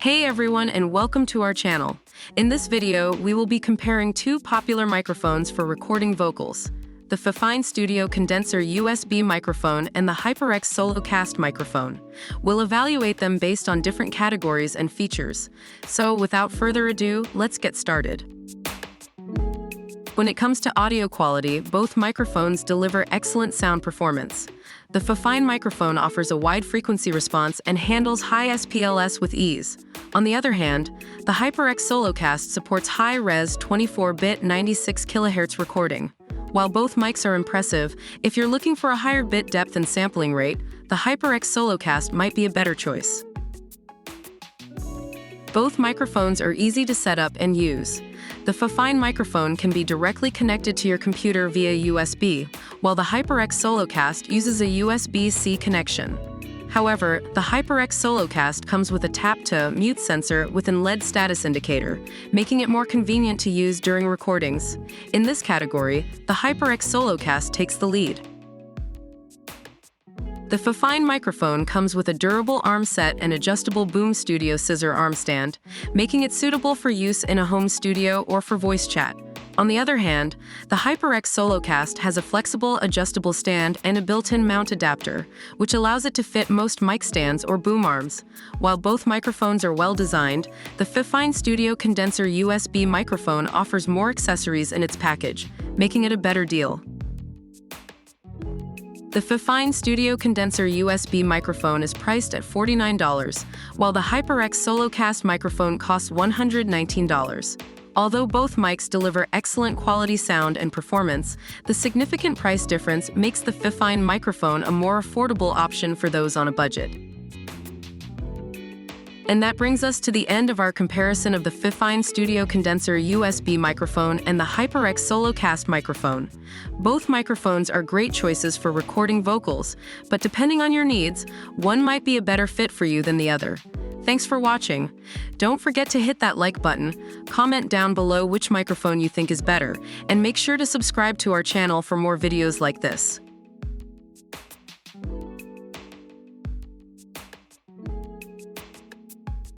Hey everyone, and welcome to our channel. In this video, we will be comparing two popular microphones for recording vocals: the FIFINE Studio Condenser USB microphone and the HyperX SoloCast microphone. We'll evaluate them based on different categories and features. So without further ado, let's get started. When it comes to audio quality, both microphones deliver excellent sound performance. The FIFINE microphone offers a wide frequency response and handles high SPLS with ease. On the other hand, the HyperX SoloCast supports high-res 24-bit 96 kHz recording. While both mics are impressive, if you're looking for a higher bit depth and sampling rate, the HyperX SoloCast might be a better choice. Both microphones are easy to set up and use. The FIFINE microphone can be directly connected to your computer via USB, while the HyperX SoloCast uses a USB-C connection. However, the HyperX SoloCast comes with a tap-to-mute sensor with an LED status indicator, making it more convenient to use during recordings. In this category, the HyperX SoloCast takes the lead. The FIFINE microphone comes with a durable arm set and adjustable boom studio scissor arm stand, making it suitable for use in a home studio or for voice chat. On the other hand, the HyperX SoloCast has a flexible, adjustable stand and a built-in mount adapter, which allows it to fit most mic stands or boom arms. While both microphones are well-designed, the FIFINE Studio Condenser USB microphone offers more accessories in its package, making it a better deal. The FIFINE Studio Condenser USB microphone is priced at $49, while the HyperX SoloCast microphone costs $119. Although both mics deliver excellent quality sound and performance, the significant price difference makes the FIFINE microphone a more affordable option for those on a budget. And that brings us to the end of our comparison of the FIFINE Studio Condenser USB microphone and the HyperX SoloCast microphone. Both microphones are great choices for recording vocals, but depending on your needs, one might be a better fit for you than the other. Thanks for watching. Don't forget to hit that like button, comment down below which microphone you think is better, and make sure to subscribe to our channel for more videos like this.